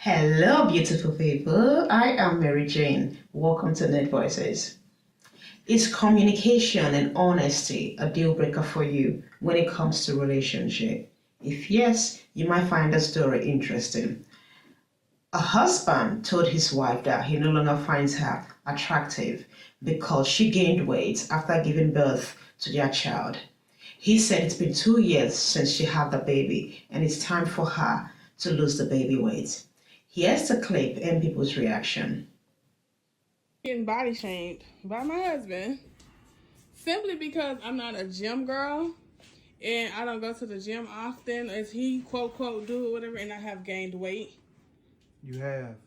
Hello, beautiful people. I am Mary Jane. Welcome to Net Voices. Is communication and honesty a deal breaker for you when it comes to relationship? If yes, you might find the story interesting. A husband told his wife that he no longer finds her attractive because she gained weight after giving birth to their child. He said it's been 2 years since she had the baby and it's time for her to lose the baby weight. Here's the clip and people's reaction. Getting body shamed by my husband simply because I'm not a gym girl and I don't go to the gym often as he quote do or whatever, and I have gained weight. You have.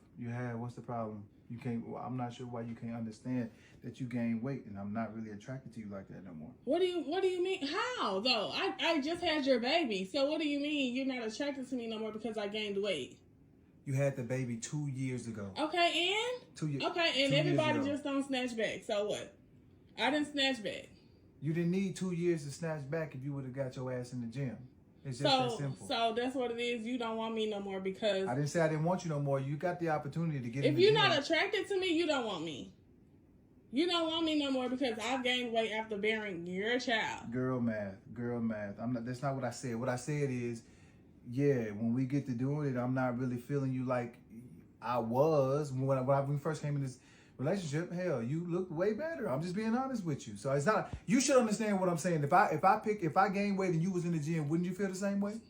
What's the problem? You can't. Well, I'm not sure why you can't understand that you gain weight, and I'm not really attracted to you like that no more. What do you mean? How though? I just had your baby, so what do you mean you're not attracted to me no more because I gained weight? You had the baby 2 years ago. Okay, and 2 years. okay, and everybody just don't snatch back. So what? I didn't snatch back. You didn't need 2 years to snatch back if you would have got your ass in the gym. It's just that simple. So that's what it is. You don't want me no more because I didn't say I didn't want you no more. You got the opportunity to get in the if gym. you're not attracted to me, you don't want me. You don't want me no more because I've gained weight after bearing your child. Girl math. I'm not. That's not what I said. What I said is, yeah, when we get to doing it, I'm not really feeling you like I was when we first came in this relationship. Hell, you look way better. I'm just being honest with you. So it's not. You should understand what I'm saying. If I gained weight and you was in the gym, wouldn't you feel the same way?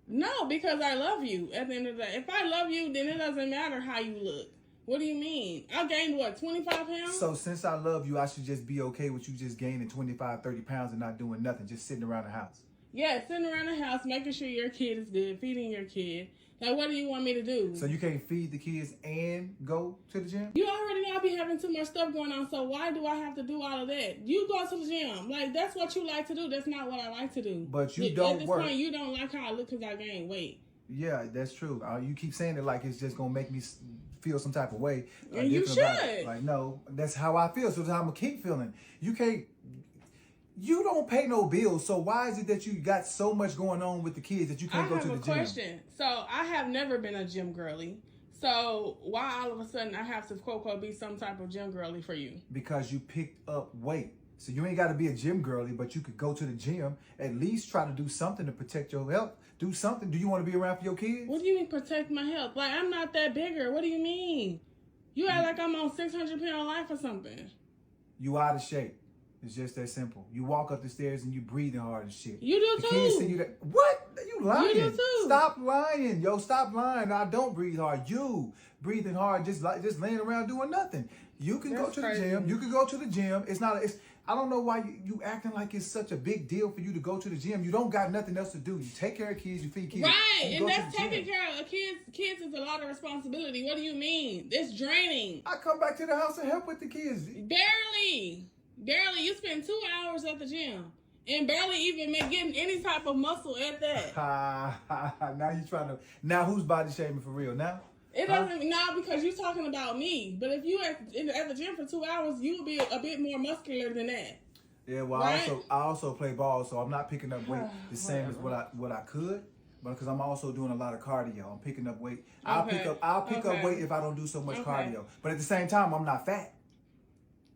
No, because I love you. At the end of the day, if I love you, then it doesn't matter how you look. What do you mean? I gained what, 25 pounds? So since I love you, I should just be okay with you just gaining 25, 30 pounds and not doing nothing, just sitting around the house. Yeah, sitting around the house, making sure your kid is good, feeding your kid. Like, what do you want me to do? So you can't feed the kids and go to the gym? You already know I be having too much stuff going on, so why do I have to do all of that? You go to the gym. Like, that's what you like to do. That's not what I like to do. But you don't work. At this point, you don't like how I look because I gained weight. Yeah, that's true. You keep saying it like it's just going to make me feel some type of way. And you should. Like, no, that's how I feel. So that's how I'm going to keep feeling. You don't pay no bills, so why is it that you got so much going on with the kids that you can't go to the gym? I have a question. So I have never been a gym girly. So why all of a sudden I have to quote be some type of gym girly for you? Because you picked up weight. So you ain't got to be a gym girly, but you could go to the gym, at least try to do something to protect your health. Do something. Do you want to be around for your kids? What do you mean protect my health? Like, I'm not that bigger. What do you mean? You act like I'm on 600-pound life or something. You out of shape. It's just that simple. You walk up the stairs and you breathing hard and shit. You do the too. Kids see you that. What? You lying. You do too. Stop lying. Yo, stop lying. I don't breathe hard. You breathing hard, just laying around doing nothing. You can go to the gym. You can go to the gym. It's not. I don't know why you acting like it's such a big deal for you to go to the gym. You don't got nothing else to do. You take care of kids. You feed kids. Right, and that's taking care of kids. Kids is a lot of responsibility. What do you mean? It's draining. I come back to the house and help with the kids. Barely. You spend 2 hours at the gym and barely even getting any type of muscle at that. Now you trying to. Now who's body shaming for real? Now it doesn't now because you're talking about me. But if you at the gym for 2 hours, you will be a bit more muscular than that. Yeah, well, right? I also play ball, so I'm not picking up weight the same as what I could. But because I'm also doing a lot of cardio, I'm picking up weight. I'll pick up weight if I don't do so much cardio. But at the same time, I'm not fat.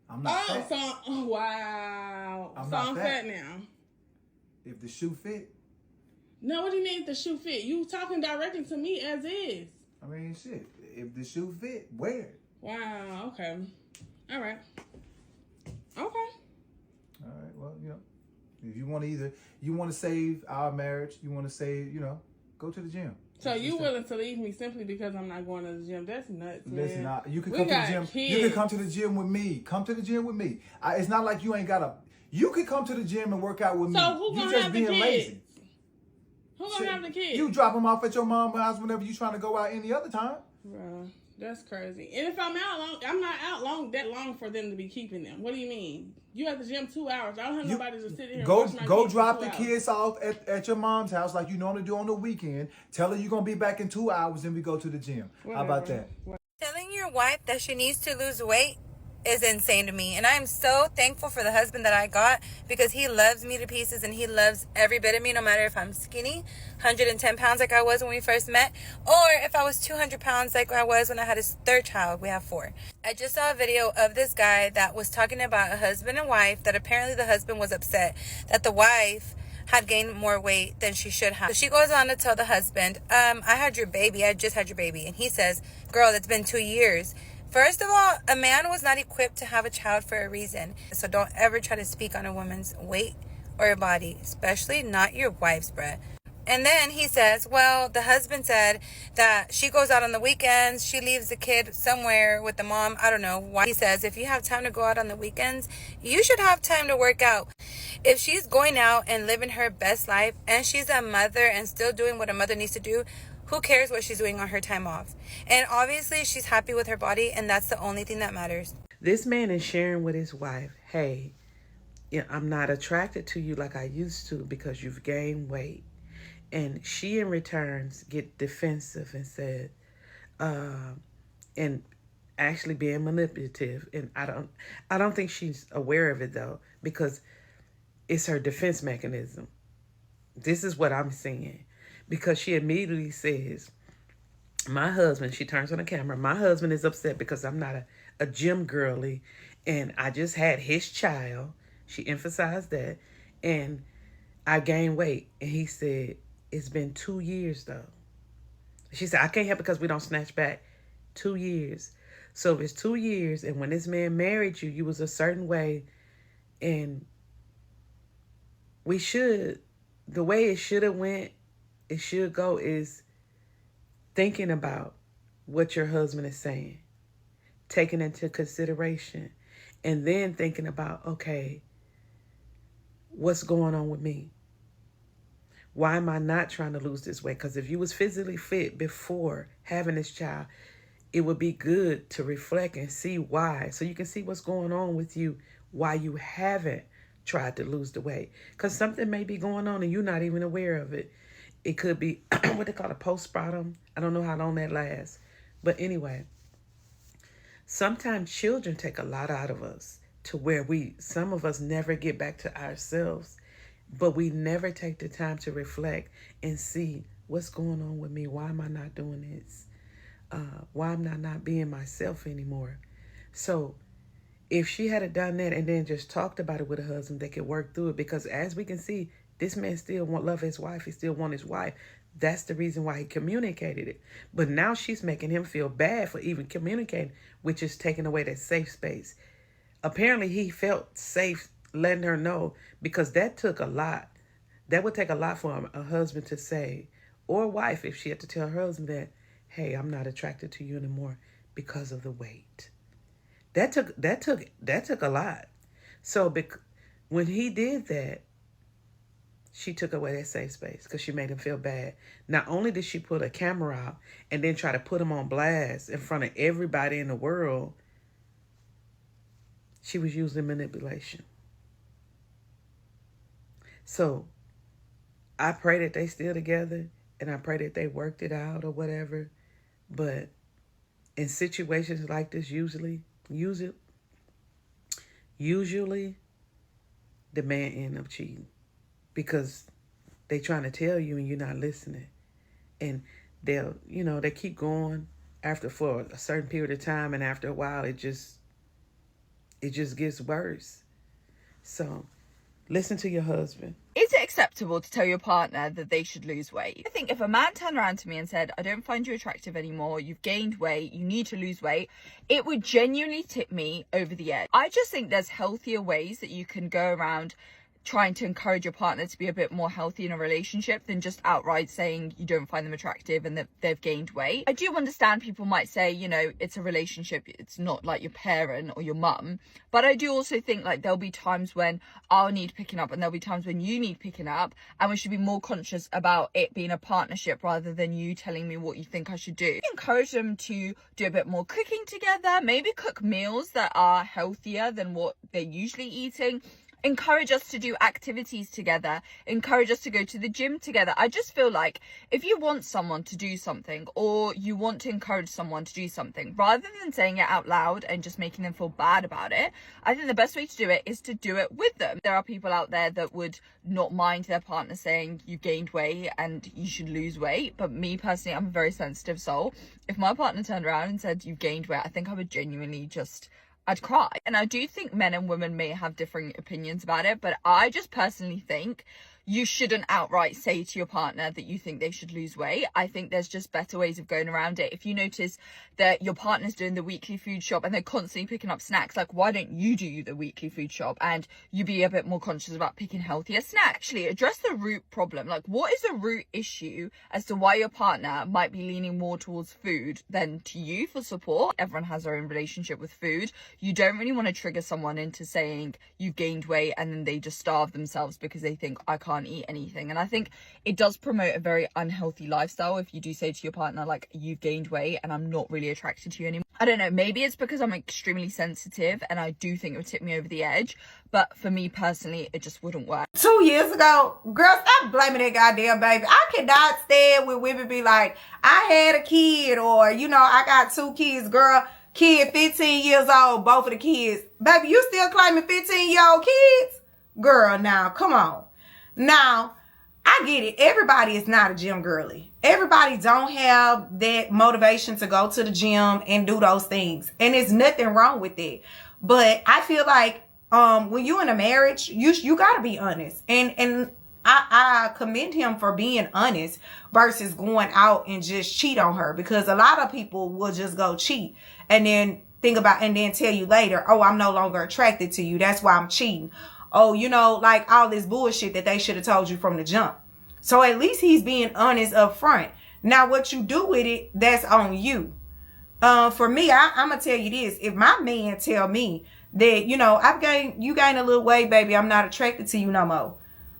I'm not fat. Wow. I'm fat now. If the shoe fit. No, what do you mean if the shoe fit? You talking directly to me as is. I mean, shit. If the shoe fit, wear it. Wow. Okay. All right. Well, if you want to save our marriage, you want to save, go to the gym. So you willing to leave me simply because I'm not going to the gym? That's nuts, man. Listen, you can come to the gym. Kids. You can come to the gym with me. Come to the gym with me. It's not like you ain't got You could come to the gym and work out with me. So who gonna have the kids? Lazy. Who gonna have the kids? You drop them off at your mom's house whenever you trying to go out any other time. Bro, that's crazy. And if I'm out long, I'm not out that long for them to be keeping them. What do you mean? You at the gym 2 hours. I don't have nobody to sit here and watch my Go kids drop the kids off at your mom's house like you normally do on the weekend. Tell her you're going to be back in 2 hours and we go to the gym. Whatever. How about that? Telling your wife that she needs to lose weight is insane to me. And I am so thankful for the husband that I got, because he loves me to pieces and he loves every bit of me, no matter if I'm skinny, 110 pounds like I was when we first met, or if I was 200 pounds like I was when I had his third child. We have 4. I just saw a video of this guy that was talking about a husband and wife, that apparently the husband was upset that the wife had gained more weight than she should have. So she goes on to tell the husband, I just had your baby. And he says, girl, that's been 2 years. First of all, a man was not equipped to have a child for a reason. So don't ever try to speak on a woman's weight or her body, especially not your wife's, bruh. And then he says, well, the husband said that she goes out on the weekends. She leaves the kid somewhere with the mom. I don't know why. He says, if you have time to go out on the weekends, you should have time to work out. If she's going out and living her best life, and she's a mother and still doing what a mother needs to do, who cares what she's doing on her time off? And obviously she's happy with her body, and that's the only thing that matters. This man is sharing with his wife, hey, I'm not attracted to you like I used to because you've gained weight. And she in returns get defensive and said, and actually being manipulative. And I don't think she's aware of it though, because it's her defense mechanism. This is what I'm seeing. Because she immediately says, my husband, she turns on the camera, my husband is upset because I'm not a gym girly and I just had his child. She emphasized that. And I gained weight. And he said, it's been 2 years though. She said, I can't help it because we don't snatch back. 2 years. So if it's 2 years and when this man married you, you was a certain way, and the way it should have went, it should go is thinking about what your husband is saying, taking into consideration, and then thinking about, okay, what's going on with me? Why am I not trying to lose this weight? Because if you was physically fit before having this child, it would be good to reflect and see why. So you can see what's going on with you, why you haven't tried to lose the weight. Because something may be going on and you're not even aware of it. It could be what they call a postpartum. I don't know how long that lasts. But anyway, sometimes children take a lot out of us to where some of us never get back to ourselves. But we never take the time to reflect and see what's going on with me. Why am I not doing this? Why am I not being myself anymore? So if she had done that and then just talked about it with her husband, they could work through it. Because as we can see, this man still love his wife. He still want his wife. That's the reason why he communicated it. But now she's making him feel bad for even communicating, which is taking away that safe space. Apparently he felt safe letting her know, because that took a lot. That would take a lot for a husband to say, or a wife, if she had to tell her husband that, hey, I'm not attracted to you anymore because of the weight. That took a lot. So when he did that, she took away that safe space because she made him feel bad. Not only did she put a camera out and then try to put him on blast in front of everybody in the world, she was using manipulation. So I pray that they still together, and I pray that they worked it out or whatever. But in situations like this, usually the man end up cheating, because they trying to tell you and you're not listening. And they keep going for a certain period of time, and after a while it just gets worse. So listen to your husband. Is it acceptable to tell your partner that they should lose weight? I think if a man turned around to me and said, I don't find you attractive anymore, you've gained weight, you need to lose weight, it would genuinely tip me over the edge. I just think there's healthier ways that you can go around trying to encourage your partner to be a bit more healthy in a relationship than just outright saying you don't find them attractive and that they've gained weight. I do understand people might say, it's a relationship, it's not like your parent or your mum, but I do also think like there'll be times when I'll need picking up and there'll be times when you need picking up, and we should be more conscious about it being a partnership rather than you telling me what you think I should do. Encourage them to do a bit more cooking together, maybe cook meals that are healthier than what they're usually eating. encourage us to do activities together, encourage us to go to the gym together. I just feel like if you want someone to do something, or you want to encourage someone to do something, rather than saying it out loud and just making them feel bad about it, I think the best way to do it is to do it with them. There are people out there that would not mind their partner saying you gained weight and you should lose weight, but me personally, I'm a very sensitive soul. If my partner turned around and said you've gained weight, I think I would genuinely I'd cry. And I do think men and women may have differing opinions about it, but I just personally think you shouldn't outright say to your partner that you think they should lose weight. I think there's just better ways of going around it. If you notice that your partner's doing the weekly food shop and they're constantly picking up snacks, like, why don't you do the weekly food shop and you be a bit more conscious about picking healthier snacks? Actually, address the root problem. Like, what is the root issue as to why your partner might be leaning more towards food than to you for support? Everyone has their own relationship with food. You don't really want to trigger someone into saying you've gained weight and then they just starve themselves because they think, I can't eat anything. And I think it does promote a very unhealthy lifestyle if you do say to your partner, like, you've gained weight and I'm not really attracted to you anymore. I don't know, maybe it's because I'm extremely sensitive and I do think it would tip me over the edge, but for me personally, it just wouldn't work. 2 years ago, girl, stop blaming that goddamn baby. I cannot stand when women be like, I had a kid, or, you know, I got 2 kids, girl. Kid 15 years old, both of the kids. Baby, you still claiming 15-year-old kids? Girl, now, come on. Now, I get it. Everybody is not a gym girly. Everybody don't have that motivation to go to the gym and do those things. And there's nothing wrong with it. But I feel like when you're in a marriage, you got to be honest. And I commend him for being honest versus going out and just cheat on her. Because a lot of people will just go cheat and then and then tell you later, oh, I'm no longer attracted to you. That's why I'm cheating. Oh, you know, like all this bullshit that they should have told you from the jump. So at least he's being honest up front. Now, what you do with it, that's on you. For me, I'm going to tell you this. If my man tell me that, you know, you gained a little weight, baby, I'm not attracted to you no more.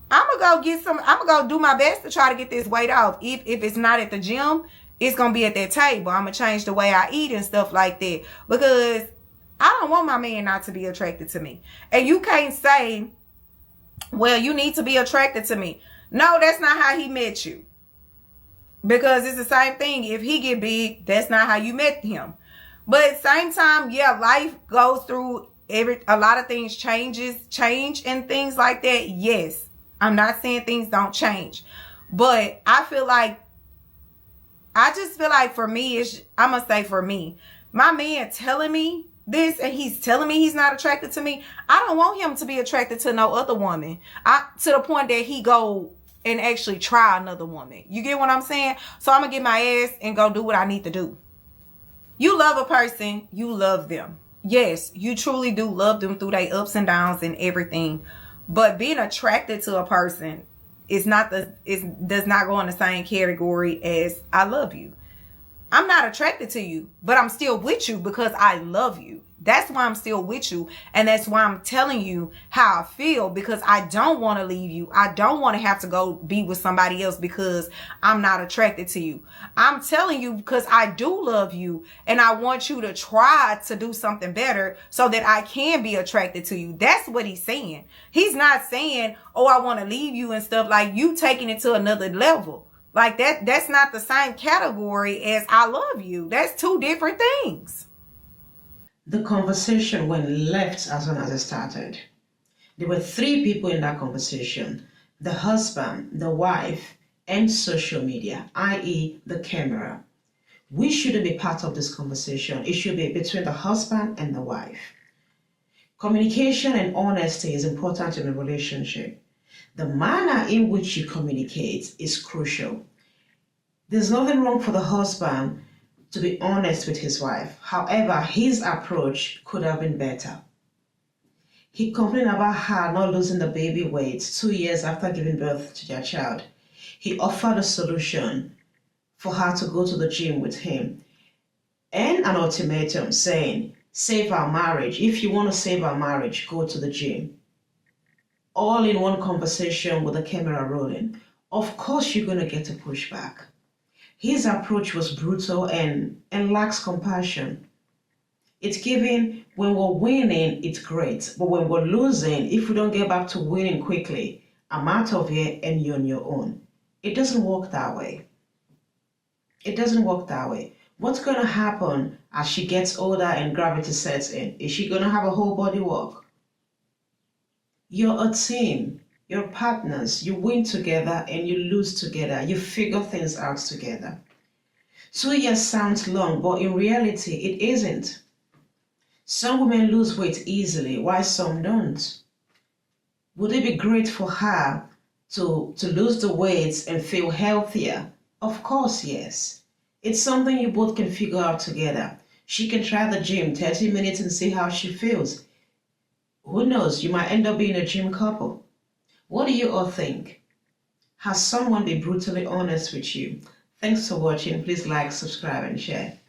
I'm going to go do my best to try to get this weight off. If it's not at the gym, it's going to be at that table. I'm going to change the way I eat and stuff like that. Because I don't want my man not to be attracted to me. And you can't say, well, you need to be attracted to me. No, that's not how he met you. Because it's the same thing. If he get big, that's not how you met him. But at the same time, yeah, life goes through a lot of things change and things like that. Yes, I'm not saying things don't change. But I just feel like for me, I'm going to say for me, my man telling me this and he's telling me he's not attracted to me. I don't want him to be attracted to no other woman. To the point that he go and actually try another woman. You get what I'm saying? So I'm going to get my ass and go do what I need to do. You love a person, you love them. Yes, you truly do love them through their ups and downs and everything. But being attracted to a person does not go in the same category as I love you. I'm not attracted to you, but I'm still with you because I love you. That's why I'm still with you. And that's why I'm telling you how I feel, because I don't want to leave you. I don't want to have to go be with somebody else because I'm not attracted to you. I'm telling you because I do love you and I want you to try to do something better so that I can be attracted to you. That's what he's saying. He's not saying, oh, I want to leave you and stuff, like you taking it to another level. Like that's not the same category as I love you. That's two different things. The conversation went left as soon as it started. There were 3 people in that conversation: the husband, the wife, and social media, i.e. the camera. We shouldn't be part of this conversation. It should be between the husband and the wife. Communication and honesty is important in a relationship. The manner in which you communicate is crucial. There's nothing wrong for the husband to be honest with his wife. However, his approach could have been better. He complained about her not losing the baby weight 2 years after giving birth to their child. He offered a solution for her to go to the gym with him and an ultimatum saying, save our marriage. If you want to save our marriage, go to the gym. All in one conversation with the camera rolling. Of course you're going to get a pushback. His approach was brutal and lacks compassion. It's giving when we're winning, it's great. But when we're losing, if we don't get back to winning quickly, I'm out of here and you're on your own. It doesn't work that way. It doesn't work that way. What's going to happen as she gets older and gravity sets in? Is she going to have a whole body work? You're a team. You're partners. You win together and you lose together. You figure things out together. 2 years sounds long, but in reality, it isn't. Some women lose weight easily, while some don't. Would it be great for her to lose the weight and feel healthier? Of course, yes. It's something you both can figure out together. She can try the gym 30 minutes and see how she feels. Who knows, you might end up being a gym couple. What do you all think? Has someone been brutally honest with you? Thanks for watching. Please like, subscribe, and share.